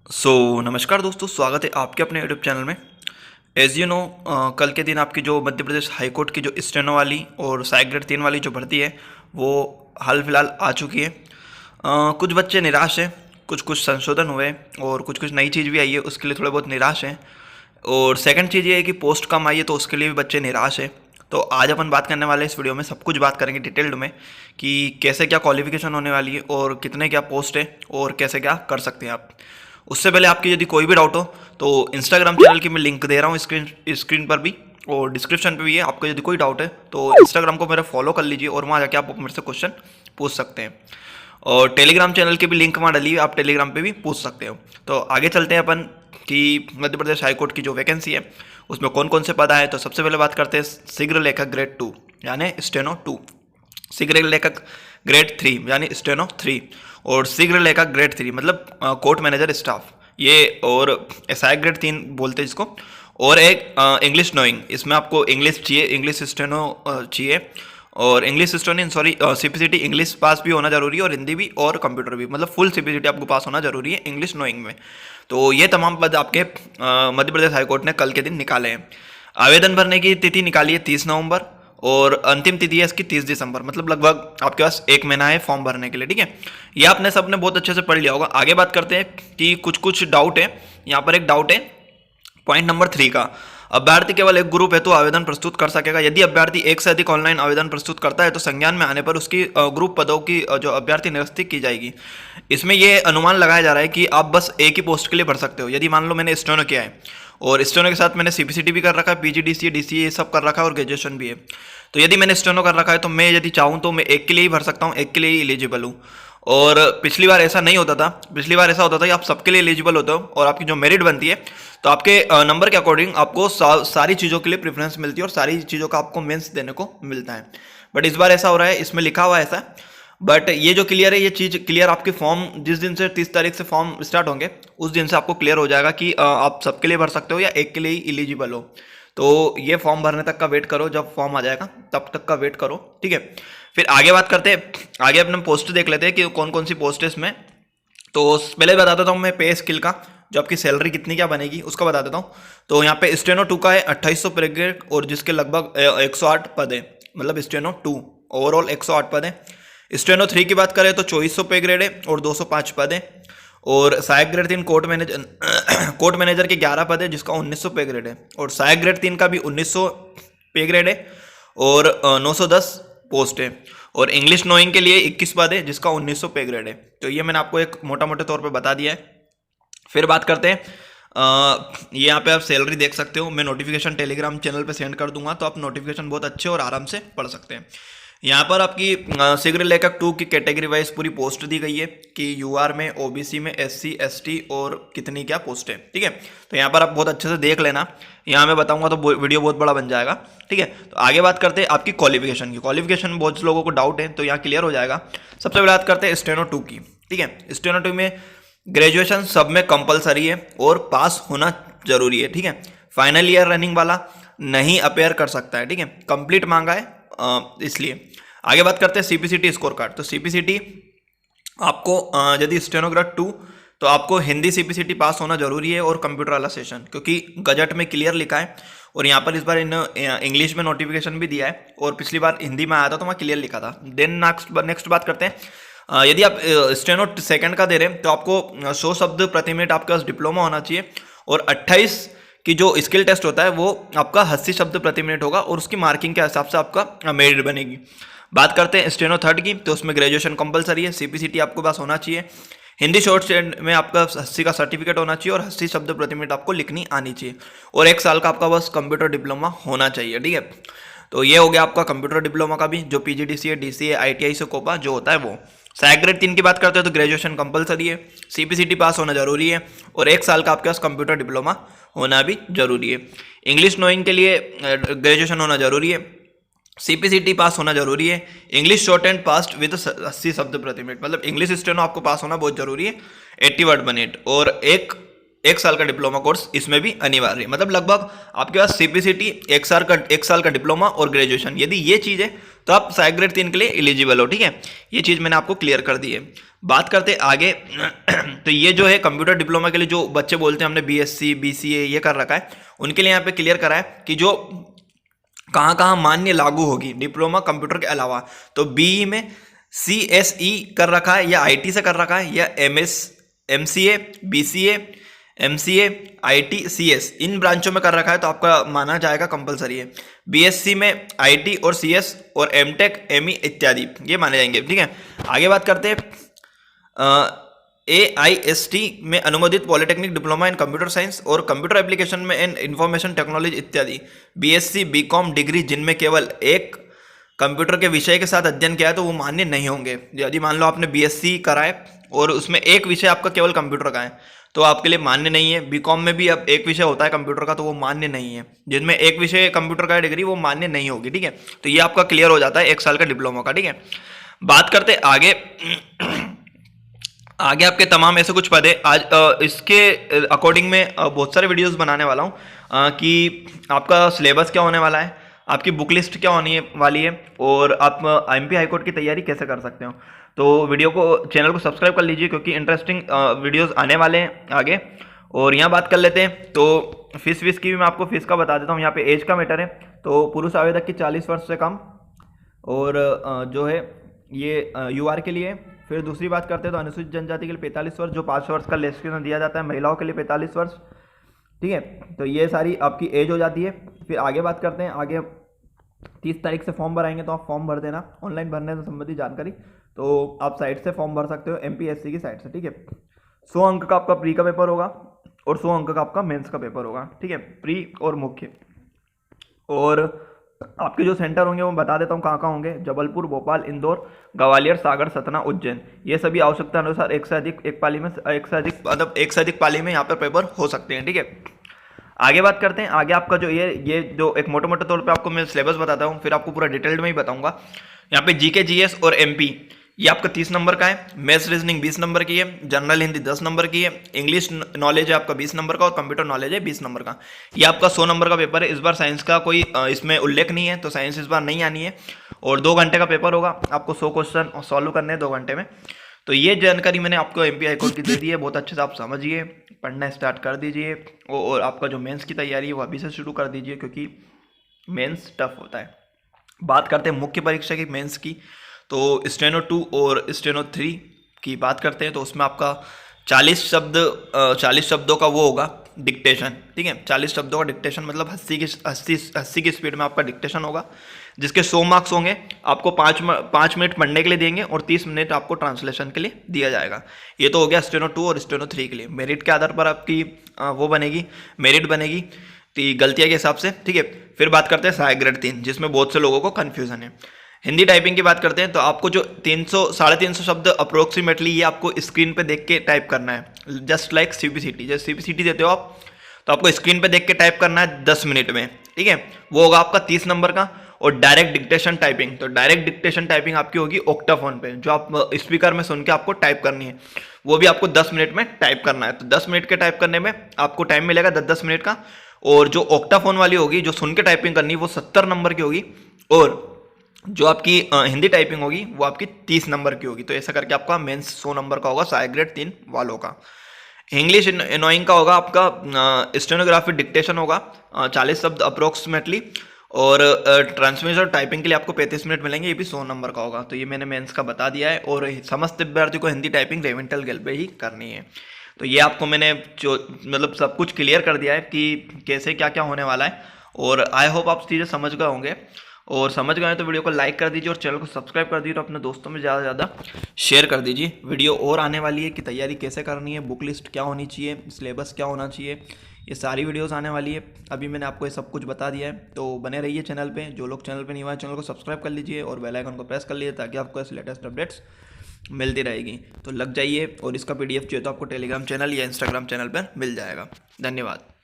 नमस्कार दोस्तों, स्वागत है आपके अपने यूट्यूब चैनल में। एज़ यू नो, कल के दिन आपकी जो मध्य प्रदेश हाई कोर्ट की जो स्टेनो वाली और सहायक ग्रेड 3 वाली जो भर्ती है वो हाल फिलहाल आ चुकी है। कुछ बच्चे निराश हैं, कुछ कुछ संशोधन हुए और कुछ कुछ नई चीज़ भी आई है, उसके लिए थोड़े बहुत निराश हैं। और सेकंड चीज़ ये है कि पोस्ट कम आई है, तो उसके लिए भी बच्चे निराश हैं। तो आज अपन बात करने वाले हैं इस वीडियो में, सब कुछ बात करेंगे डिटेल्ड में कि कैसे क्या क्वालिफिकेशन होने वाली है और कितने क्या पोस्ट है और कैसे क्या कर सकते हैं आप। उससे पहले आपकी यदि कोई भी डाउट हो तो इंस्टाग्राम चैनल की मैं लिंक दे रहा हूँ स्क्रीन पर भी और डिस्क्रिप्शन पे भी है। आपको यदि कोई डाउट है तो इंस्टाग्राम को मेरा फॉलो कर लीजिए और वहाँ जाके आप मेरे से क्वेश्चन पूछ सकते हैं। और टेलीग्राम चैनल की भी लिंक वहाँ डाली है, आप टेलीग्राम पे भी पूछ सकते हो। तो आगे चलते हैं अपन कि मध्य प्रदेश हाईकोर्ट की जो वैकेंसी है उसमें कौन कौन से पद आए। तो सबसे पहले बात करते हैं शीघ्र लेखक ग्रेड 2 यानी स्टेनो 2, शीघ्र लेखक ग्रेड 3 यानी स्टेनो 3 और शीघ्र लेखक ग्रेड 3 मतलब कोर्ट मैनेजर स्टाफ ये, और सहायक ग्रेड 3 बोलते हैं इसको। और एक इंग्लिश नोइंग, इसमें आपको इंग्लिश चाहिए, इंग्लिश स्टेनो चाहिए और English steno sorry CPCT English pass भी होना जरूरी है और हिंदी भी और कंप्यूटर भी, मतलब फुल सीपीसीटी आपको पास होना जरूरी है इंग्लिश नोइंग में। तो ये तमाम पद आपके मध्य प्रदेश हाईकोर्ट ने कल के दिन निकाले हैं। आवेदन भरने की तिथि निकाली है 30 नवंबर और अंतिम तिथि है इसकी 30 दिसंबर, मतलब लगभग आपके पास एक महीना है फॉर्म भरने के लिए। ठीक है, ये आपने सबने बहुत अच्छे से पढ़ लिया होगा। आगे बात करते हैं कि कुछ कुछ डाउट है। यहाँ पर एक डाउट है पॉइंट नंबर 3 का, अभ्यर्थी केवल एक ग्रुप है तो आवेदन प्रस्तुत कर सकेगा। यदि अभ्यर्थी एक से अधिक ऑनलाइन आवेदन प्रस्तुत करता है तो संज्ञान में आने पर उसकी ग्रुप पदों की जो अभ्यर्थी निरस्ती की जाएगी। इसमें यह अनुमान लगाया जा रहा है कि आप बस एक ही पोस्ट के लिए भर सकते हो। यदि मान लो मैंने स्टेनो किया है और स्टेनो के साथ मैंने सीपीसीटी भी कर रखा है, पीजीडीसीए डीसीए ये सब कर रखा है और ग्रेजुएशन भी है, तो यदि मैंने स्टेनो कर रखा है तो मैं यदि चाहूँ तो मैं एक के लिए ही भर सकता हूँ, एक के लिए ही एलिजिबल हूँ। और पिछली बार ऐसा नहीं होता था, पिछली बार ऐसा होता था कि आप सबके लिए एलिजिबल होते हो और आपकी जो मेरिट बनती है तो आपके नंबर के अकॉर्डिंग आपको सारी चीज़ों के लिए प्रेफरेंस मिलती है और सारी चीज़ों का आपको मेंस देने को मिलता है। बट इस बार ऐसा हो रहा है, इसमें लिखा हुआ है ऐसा। बट ये जो क्लियर है, ये चीज़ क्लियर आपके फॉर्म जिस दिन से 30 तारीख से फॉर्म स्टार्ट होंगे उस दिन से आपको क्लियर हो जाएगा कि आप सबके लिए भर सकते हो या एक के लिए ही एलिजिबल हो। तो ये फॉर्म भरने तक का वेट करो, जब फॉर्म आ जाएगा तब तक का वेट करो। ठीक है, फिर आगे बात करते हैं, आगे अपने पोस्ट देख लेते हैं कि कौन कौन सी पोस्ट है इसमें। तो पहले बता देता हूँ मैं पे स्किल का, जो आपकी सैलरी कितनी क्या बनेगी उसका बता देता हूँ। तो यहाँ पे स्टेनो 2 का है 2800 पर ग्रेड और जिसके लगभग 108 पद है, मतलब स्टेनो 2 ओवरऑल 108 पद है। स्टेनो 3 की बात करें तो 2400 पे ग्रेड है और 205 पद है। और सहायक ग्रेड 3 कोर्ट मैनेजर के 11 पद है जिसका 1900 पे ग्रेड है और सहायक ग्रेड 3 का भी 1900 पे ग्रेड है और 910 पोस्ट है। और इंग्लिश नोइंग के लिए 21 पद है जिसका 1900 पे ग्रेड है। तो ये मैंने आपको एक मोटा मोटे तौर पे बता दिया है। फिर बात करते हैं, ये यहाँ पे आप सैलरी देख सकते हो, मैं नोटिफिकेशन टेलीग्राम चैनल पे सेंड कर दूंगा तो आप नोटिफिकेशन बहुत अच्छे और आराम से पढ़ सकते हैं। यहाँ पर आपकी शीघ्र लेखक 2 की कैटेगरी वाइज पूरी पोस्ट दी गई है कि यूआर में, ओबीसी में, एससी एसटी और कितनी क्या पोस्ट है। ठीक है, तो यहाँ पर आप बहुत अच्छे से देख लेना, यहाँ मैं बताऊंगा तो वीडियो बहुत बड़ा बन जाएगा। ठीक है, तो आगे बात करते हैं आपकी क्वालिफिकेशन की। क्वालिफिकेशन में बहुत से लोगों को डाउट है तो यहाँ क्लियर हो जाएगा। सबसे पहले बात करते हैं स्टेनो 2 की। ठीक है, स्टेनो 2 में ग्रेजुएशन सब में कंपलसरी है और पास होना जरूरी है। ठीक है, फाइनल ईयर रनिंग वाला नहीं अपेयर कर सकता है। ठीक है, कंप्लीट मांगा है इसलिए। आगे बात करते हैं सीपीसीटी स्कोर कार्ड। तो सीपीसीटी आपको यदि स्टेनोग्राफ 2 तो आपको हिंदी सीपीसीटी पास होना जरूरी है और कंप्यूटर वाला सेशन, क्योंकि गजट में क्लियर लिखा है और यहाँ पर इस बार इंग्लिश में नोटिफिकेशन भी दिया है और पिछली बार हिंदी में आया था तो वहाँ क्लियर लिखा था। देन नेक्स्ट बात करते हैं, यदि आप स्टेनो सेकंड का दे रहे हैं तो आपको 100 शब्द प्रति मिनट आपके पास डिप्लोमा होना चाहिए और 28 की जो स्किल टेस्ट होता है वो आपका 80 शब्द प्रति मिनट होगा और उसकी मार्किंग के हिसाब से आपका मेरिट बनेगी। बात करते हैं स्टेनो थर्ड की, तो उसमें ग्रेजुएशन कंपलसरी है, सीपीसीटी आपको पास होना चाहिए, हिंदी शॉर्ट स्टैंड में आपका 80 का सर्टिफिकेट होना चाहिए और 80 शब्द प्रति मिनट आपको लिखनी आनी चाहिए और 1 साल का आपका बस कंप्यूटर डिप्लोमा होना चाहिए। ठीक है, तो ये हो गया आपका कंप्यूटर डिप्लोमा का भी, जो पीजीडीसीए डीसीए आईटीआई से कोपा जो होता है वो। सहायक ग्रेड 3 की बात करते हैं तो ग्रेजुएशन कंपलसरी है, सीपीसीटी पास होना जरूरी है और 1 साल का आपके पास कंप्यूटर डिप्लोमा होना भी जरूरी है। इंग्लिश नोइंग के लिए ग्रेजुएशन होना जरूरी है, सीपीसीटी पास होना जरूरी है, English short and past with 80 शब्द प्रति मिनट, मतलब इंग्लिश स्टेनो आपको पास होना बहुत जरूरी है 80 वर्ड पर मिनट और एक साल का डिप्लोमा कोर्स इसमें भी अनिवार्य है। मतलब लगभग आपके पास सीपीसीटी एक साल का डिप्लोमा और ग्रेजुएशन, यदि ये चीज़ है तो आप सहायक ग्रेड 3 के लिए एलिजिबल हो। ठीक है, ये चीज़ मैंने आपको क्लियर कर दी है। बात करते आगे तो ये जो है कंप्यूटर डिप्लोमा के लिए जो बच्चे बोलते हैं हमने BSc BCA ये कर रखा है, उनके लिए यहाँ पे क्लियर करा है कि जो कहाँ कहाँ मान्य लागू होगी डिप्लोमा कंप्यूटर के अलावा। तो BE में CSE कर रखा है या IT से कर रखा है, या MCA BCA MCA IT CS इन ब्रांचों में कर रखा है तो आपका माना जाएगा कंपलसरी है। BSc में IT और CS और MTech ME इत्यादि ये माने जाएंगे। ठीक है, आगे बात करते हैं AIST में अनुमोदित polytechnic diploma in computer science और कंप्यूटर एप्लीकेशन में इन इंफॉर्मेशन टेक्नोलॉजी इत्यादि BSc BCom डिग्री जिनमें केवल एक कंप्यूटर के विषय के साथ अध्ययन किया है तो वो मान्य नहीं होंगे। यदि मान लो आपने BSc करा है और उसमें एक विषय आपका केवल कंप्यूटर का है तो आपके लिए मान्य नहीं है। BCom में भी अब एक विषय होता है कंप्यूटर का तो वो मान्य नहीं है। जिनमें एक विषय कंप्यूटर का डिग्री वो मान्य नहीं होगी। ठीक है, तो ये आपका क्लियर हो जाता है 1 साल का डिप्लोमा का। ठीक है, बात करते आगे आगे आपके तमाम ऐसे कुछ पद है। आज इसके अकॉर्डिंग में बहुत सारे वीडियोस बनाने वाला हूँ कि आपका सिलेबस क्या होने वाला है, आपकी बुक लिस्ट क्या होने वाली है और आप MP हाई कोर्ट की तैयारी कैसे कर सकते हो। तो वीडियो को चैनल को सब्सक्राइब कर लीजिए क्योंकि इंटरेस्टिंग वीडियोस आने वाले हैं आगे। और यहाँ बात कर लेते हैं तो फीस की भी मैं आपको फीस का बता देता हूँ। यहाँ पे एज का मैटर है तो पुरुष आवेदक की 40 वर्ष से कम और जो है ये UR के लिए। फिर दूसरी बात करते हैं तो अनुसूचित जनजाति के लिए 45 वर्ष जो 5 वर्ष का लेक्चर दिया जाता है, महिलाओं के लिए 45 वर्ष। ठीक है, तो ये सारी आपकी एज हो जाती है। फिर आगे बात करते हैं, आगे 30 तारीख से फॉर्म भराएंगे तो आप फॉर्म भर देना। ऑनलाइन भरने से संबंधी जानकारी तो आप साइट से फॉर्म भर सकते हो MPSC की साइट से। ठीक है, 100 अंक का आपका प्री का पेपर होगा और 100 अंक का आपका मेंस का पेपर होगा। ठीक है, प्री और मुख्य। और आपके जो सेंटर होंगे वो बता देता हूँ कहाँ कहाँ होंगे। जबलपुर, भोपाल, इंदौर, ग्वालियर, सागर, सतना, उज्जैन। ये सभी आवश्यकता अनुसार एक से अधिक पाली में यहाँ पर पेपर हो सकते हैं। ठीक है, आगे बात करते हैं। आगे आपका जो ये जो एक मोटे मोटे तौर पे आपको मैं सिलेबस बताता हूँ, फिर आपको पूरा डिटेल्ड में ही बताऊंगा। यहाँ पे GK GS और MP ये आपका 30 नंबर का है। मैथ्स रीजनिंग 20 नंबर की है। जनरल हिंदी 10 नंबर की है। इंग्लिश नॉलेज है आपका 20 नंबर का और कंप्यूटर नॉलेज है 20 नंबर का। ये आपका 100 नंबर का पेपर है। इस बार साइंस का कोई इसमें उल्लेख नहीं है तो साइंस इस बार नहीं आनी है। और 2 घंटे का पेपर होगा, आपको 100 क्वेश्चन सॉल्व करने हैं 2 घंटे में। तो ये जानकारी मैंने आपको MP हाई कोर्ट की दे दी है, बहुत अच्छे से आप समझिए, पढ़ना स्टार्ट कर दीजिए। और आपका जो मेंस की तैयारी है वो अभी से शुरू कर दीजिए क्योंकि मेंस टफ होता है। बात करते हैं मुख्य परीक्षा की मेंस की, तो स्टेनो 2 और स्टेनो 3 की बात करते हैं तो उसमें आपका 40 शब्दों का वो होगा डिक्टेशन। ठीक है, 40 शब्दों का डिक्टेशन मतलब 80 की स्पीड में आपका डिक्टेशन होगा, जिसके 100 मार्क्स होंगे। आपको 5 मिनट पढ़ने के लिए देंगे और 30 मिनट आपको ट्रांसलेशन के लिए दिया जाएगा। ये तो हो गया स्टेनो 2 और स्टेनो 3 के लिए। मेरिट के आधार पर आपकी वो बनेगी, मेरिट बनेगी गलतियाँ के हिसाब से। ठीक है, फिर बात करते हैं सहायक ग्रेड 3 जिसमें बहुत से लोगों को कन्फ्यूजन है। हिंदी टाइपिंग की बात करते हैं तो आपको जो 300-350 शब्द अप्रोक्सीमेटली ये आपको स्क्रीन पे देख के टाइप करना है, जस्ट लाइक CPCT। जैसे CPCT देते हो आप तो आपको स्क्रीन पे देख के टाइप करना है 10 मिनट में। ठीक है, वो होगा आपका 30 नंबर का। और डायरेक्ट डिक्टेशन टाइपिंग, तो डायरेक्ट डिक्टेशन टाइपिंग आपकी होगी ओक्टाफोन पे, जो आप स्पीकर में सुन के आपको टाइप करनी है, वो भी आपको 10 मिनट में टाइप करना है। तो 10 मिनट के टाइप करने में आपको टाइम मिलेगा 10-10 मिनट का। और जो ओक्टाफोन वाली होगी जो सुन के टाइपिंग करनी है वो 70 नंबर की होगी और जो आपकी हिंदी टाइपिंग होगी वो आपकी 30 नंबर की होगी। तो ऐसा करके आपका मेंस 100 नंबर का होगा सहायक ग्रेड 3 वालों का। इंग्लिश एनोइंग का होगा आपका स्टेनोग्राफी डिक्टेशन होगा 40 शब्द अप्रोक्सीमेटली और ट्रांसमिशन और टाइपिंग के लिए आपको 35 मिनट मिलेंगे, ये भी 100 नंबर का होगा। तो ये मैंने मेंस का बता दिया है। और समस्त विद्यार्थी को हिंदी टाइपिंग रेवेंटल गेल पे ही करनी है। तो ये आपको मैंने जो मतलब सब कुछ क्लियर कर दिया है कि कैसे क्या क्या होने वाला है। और आई होप आप चीज़ें समझ गए होंगे, और समझ गए तो वीडियो को लाइक कर दीजिए और चैनल को सब्सक्राइब कर दीजिए और अपने दोस्तों में ज़्यादा से ज़्यादा शेयर कर दीजिए। वीडियो और आने वाली है कि तैयारी कैसे करनी है, बुक लिस्ट क्या होनी चाहिए, सिलेबस क्या होना चाहिए, ये सारी वीडियोस आने वाली है। अभी मैंने आपको ये सब कुछ बता दिया है, तो बने रहिए चैनल पे। जो लोग चैनल पे नहीं हुआ है चैनल को सब्सक्राइब कर लीजिए और बेल आइकन को प्रेस कर लीजिए ताकि आपको ऐसे लेटेस्ट अपडेट्स मिलती रहेगी। तो लग जाइए और इसका PDF चाहिए तो आपको टेलीग्राम चैनल या इंस्टाग्राम चैनल पर मिल जाएगा। धन्यवाद।